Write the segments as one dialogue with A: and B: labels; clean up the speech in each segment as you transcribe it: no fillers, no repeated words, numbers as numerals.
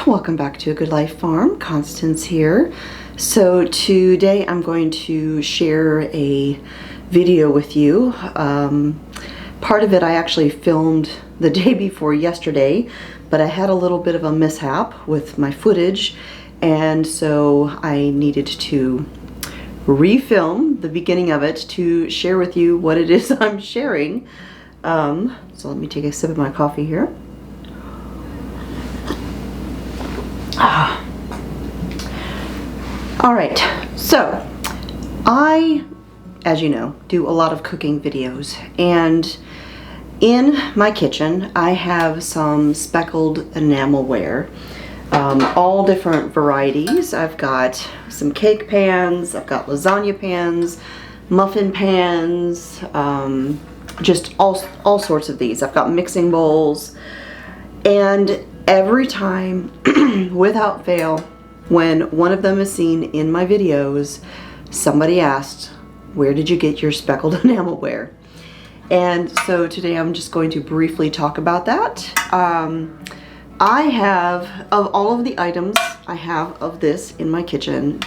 A: Welcome back to A Good Life Farm. Constance here. So today I'm going to share a video with you. Part of it I actually filmed the day before yesterday, but I had a little bit of a mishap with my footage, and so I needed to refilm the beginning of it to share with you what it is I'm sharing. So let me take a sip of my coffee here. All right, so I, as you know, do a lot of cooking videos, and in my kitchen I have some speckled enamelware, all different varieties. I've got some cake pans, I've got lasagna pans, muffin pans, just all sorts of these. I've got mixing bowls, and every time, without fail, when one of them is seen in my videos, somebody asked, where did you get your speckled enamelware? And so today I'm just going to briefly talk about that. I have, of all of the items I have of this in my kitchen,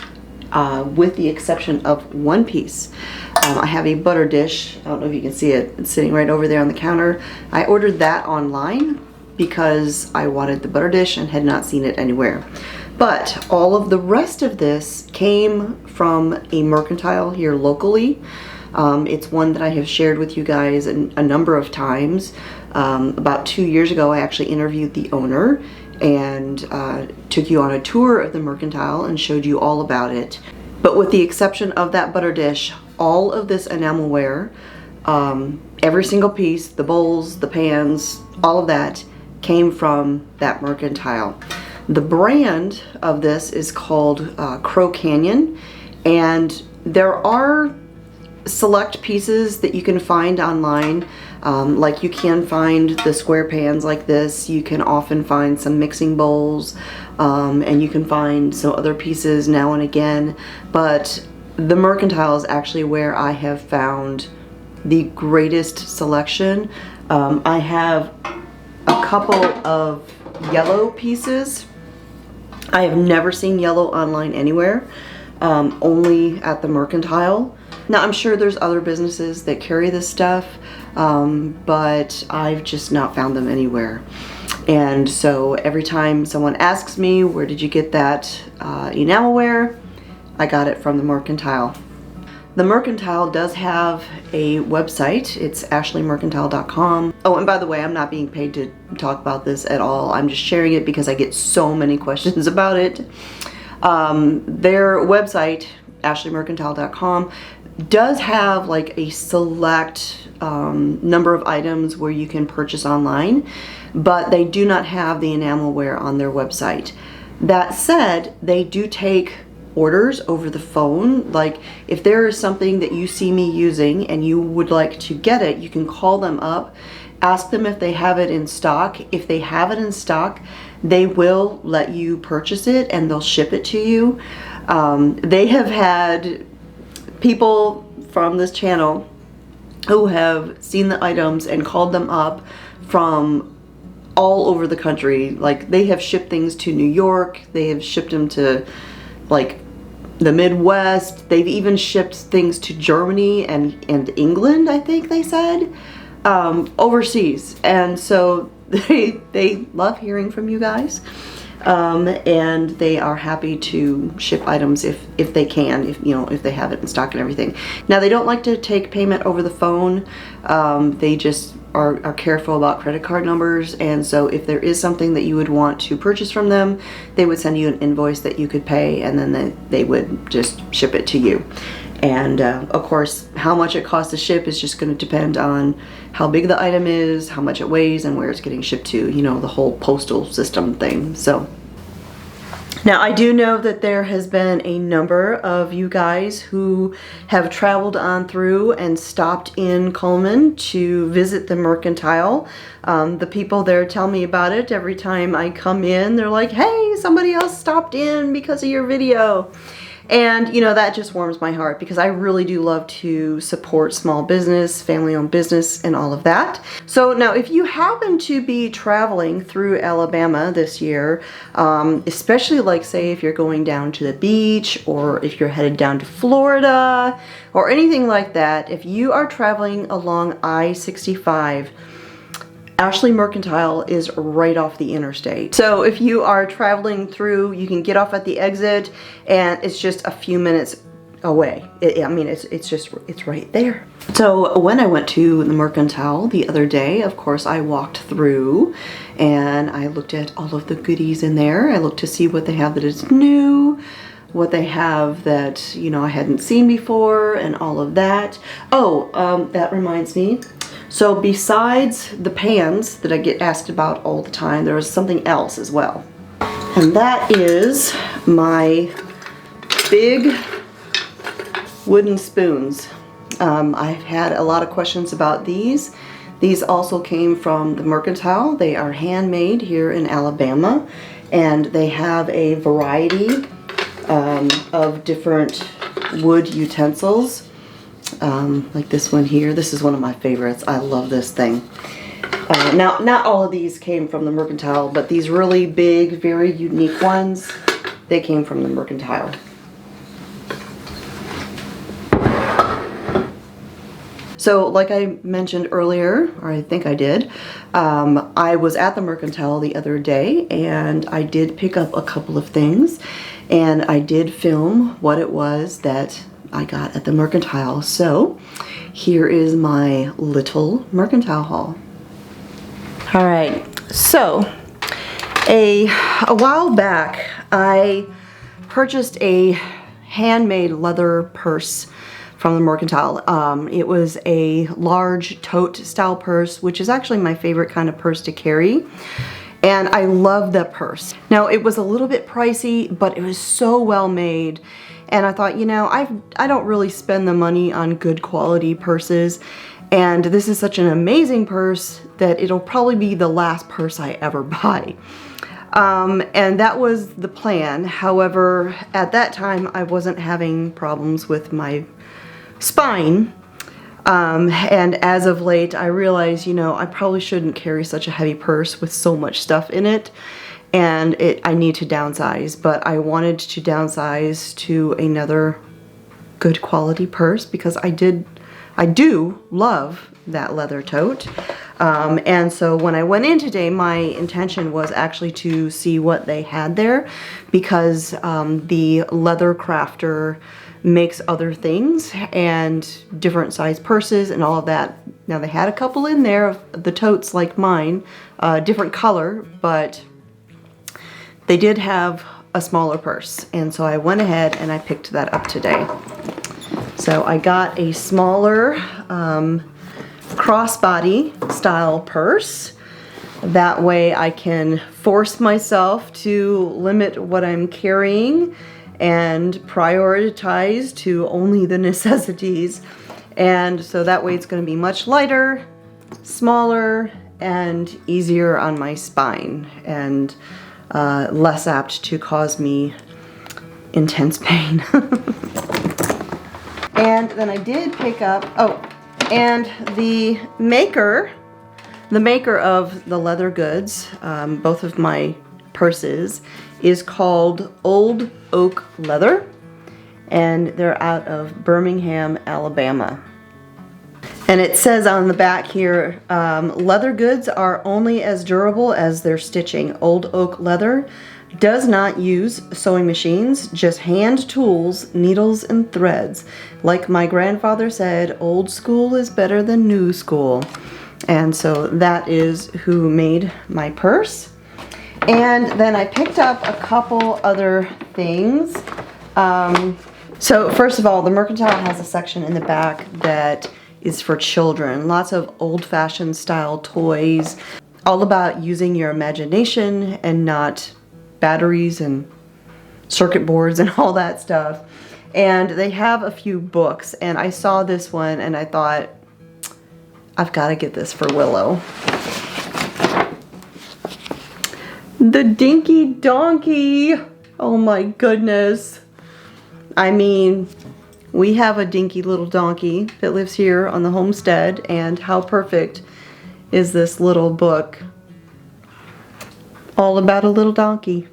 A: with the exception of one piece. I have a butter dish. I don't know if you can see it. It's sitting right over there on the counter. I ordered that online because I wanted the butter dish and had not seen it anywhere. But all of the rest of this came from a Mercantile here locally. It's one that I have shared with you guys a number of times. About 2 years ago, I actually interviewed the owner and took you on a tour of the Mercantile and showed you all about it. But with the exception of that butter dish, all of this enamelware, every single piece, the bowls, the pans, all of that came from that Mercantile. The brand of this is called Crow Canyon, and there are select pieces that you can find online. Like you can find the square pans like this. You can often find some mixing bowls, and you can find some other pieces now and again. But the Mercantile is actually where I have found the greatest selection. I have a couple of yellow pieces. I have never seen yellow online anywhere, only at the Mercantile. Now I'm sure there's other businesses that carry this stuff, but I've just not found them anywhere. And so every time someone asks me, where did you get that enamelware? I got it from the Mercantile. The Mercantile does have a website. It's ashleymercantile.com. Oh, and by the way, I'm not being paid to talk about this at all. I'm just sharing it because I get so many questions about it. Their website, ashleymercantile.com, does have like a select number of items where you can purchase online, but they do not have the enamelware on their website. That said, they do take orders over the phone. Like if there is something that you see me using and you would like to get it, you can call them up, ask them if they have it in stock. If they have it in stock, they will let you purchase it and they'll ship it to you. They have had people from this channel who have seen the items and called them up from all over the country. Like they have shipped things to New York, they have shipped them to like the Midwest. They've even shipped things to Germany and England, I think they said, overseas. And so they love hearing from you guys, and they are happy to ship items if they can, if they have it in stock and everything. Now they don't like to take payment over the phone. They just are careful about credit card numbers, and so if there is something that you would want to purchase from them, they would send you an invoice that you could pay, and then they would just ship it to you. And of course, how much it costs to ship is just going to depend on how big the item is, how much it weighs, and where it's getting shipped to, the whole postal system thing. So now I do know that there has been a number of you guys who have traveled on through and stopped in Coleman to visit the Mercantile. The people there tell me about it every time I come in. They're like, hey, somebody else stopped in because of your video. And you know, that just warms my heart because I really do love to support small business, family-owned business, and all of that. So now if you happen to be traveling through Alabama this year, especially like say if you're going down to the beach or if you're headed down to Florida or anything like that, if you are traveling along I-65, Ashley Mercantile is right off the interstate. So if you are traveling through, you can get off at the exit and it's just a few minutes away. I mean, it's right there. So when I went to the Mercantile the other day, of course, I walked through and I looked at all of the goodies in there. I looked to see what they have that is new, what they have that, you know, I hadn't seen before and all of that. Oh, that reminds me. So besides the pans that I get asked about all the time, there is something else as well. And that is my big wooden spoons. I've had a lot of questions about these. These also came from the Mercantile. They are handmade here in Alabama, and they have a variety of different wood utensils. Like this one here. This is one of my favorites. I love this thing. Now, not all of these came from the Mercantile, but these really big, very unique ones, they came from the Mercantile. So like I mentioned earlier, or I think I did, I was at the Mercantile the other day and I did pick up a couple of things and I did film what it was that I got at the Mercantile. So here is my little Mercantile haul. All right, so a while back I purchased a handmade leather purse from the Mercantile. It was a large tote style purse, which is actually my favorite kind of purse to carry. And I love that purse. Now it was a little bit pricey, but it was so well made. And I thought, you know, I don't really spend the money on good quality purses. And this is such an amazing purse that it'll probably be the last purse I ever buy. And that was the plan. However, at that time, I wasn't having problems with my spine. And as of late, I realized, you know, I probably shouldn't carry such a heavy purse with so much stuff in it. And I need to downsize, but I wanted to downsize to another good quality purse because I do love that leather tote. And so when I went in today, my intention was actually to see what they had there because the leather crafter makes other things and different size purses and all of that. Now they had a couple in there of the totes like mine, different color, but they did have a smaller purse, and so I went ahead and I picked that up today. So I got a smaller crossbody style purse. That way I can force myself to limit what I'm carrying and prioritize to only the necessities. And so that way it's going to be much lighter, smaller, and easier on my spine, and less apt to cause me intense pain. And then I did pick up, oh, and the maker of the leather goods, both of my purses, is called Old Oak Leather, and they're out of Birmingham, Alabama. And it says on the back here, leather goods are only as durable as their stitching. Old Oak Leather does not use sewing machines, just hand tools, needles, and threads. Like my grandfather said, old school is better than new school. And so that is who made my purse. And then I picked up a couple other things. So first of all, the Mercantile has a section in the back that is for children. Lots of old-fashioned style toys, all about using your imagination and not batteries and circuit boards and all that stuff. And they have a few books, and I saw this one and I thought, I've got to get this for Willow. The Dinky Donkey! Oh my goodness. I mean, we have a dinky little donkey that lives here on the homestead, and how perfect is this little book all about a little donkey.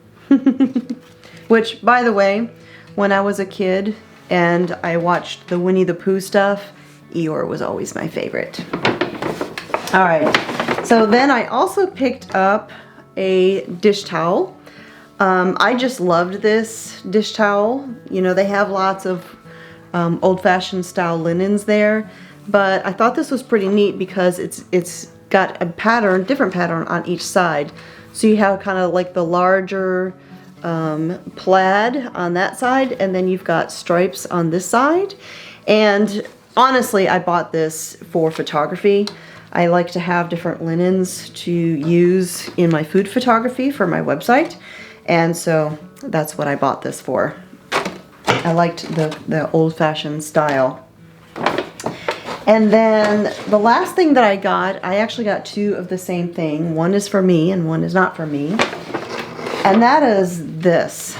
A: Which, by the way, when I was a kid and I watched the Winnie the Pooh stuff, Eeyore was always my favorite. All right, so then I also picked up a dish towel. I just loved this dish towel. You know, they have lots of old-fashioned style linens there, but I thought this was pretty neat because it's got a pattern, different pattern on each side. So you have kind of like the larger plaid on that side, and then you've got stripes on this side. And honestly, I bought this for photography. I like to have different linens to use in my food photography for my website, and so that's what I bought this for. I liked the old-fashioned style. And then the last thing that I got, I actually got two of the same thing. One is for me and one is not for me. And that is this.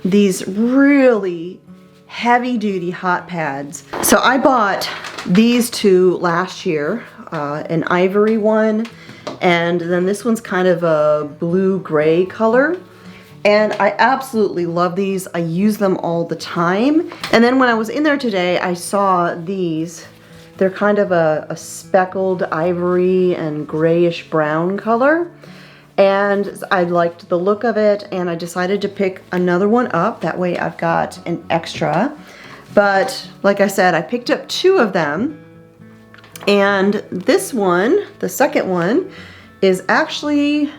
A: These really heavy-duty hot pads. So I bought these two last year, an ivory one, and then this one's kind of a blue-gray color. And I absolutely love these. I use them all the time. And then when I was in there today, I saw these. They're kind of a speckled ivory and grayish brown color. And I liked the look of it, and I decided to pick another one up. That way I've got an extra. But like I said, I picked up two of them. And this one, the second one, is actually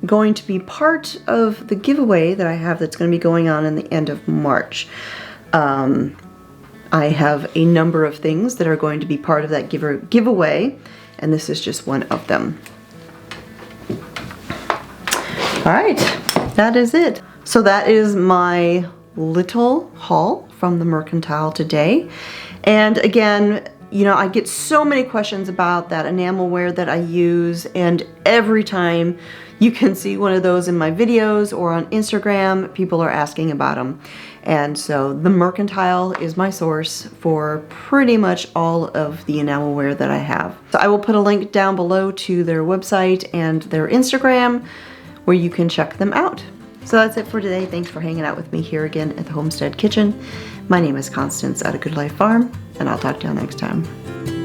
A: going to be part of the giveaway that I have that's going to be going on in the end of March. I have a number of things that are going to be part of that giveaway, and this is just one of them. All right, that is it. So that is my little haul from the Mercantile today. And again, you know, I get so many questions about that enamelware that I use, and every time you can see one of those in my videos or on Instagram, people are asking about them. And so the Mercantile is my source for pretty much all of the enamelware that I have. So I will put a link down below to their website and their Instagram where you can check them out. So that's it for today. Thanks for hanging out with me here again at the Homestead Kitchen. My name is Constance at A Good Life Farm, and I'll talk to y'all next time.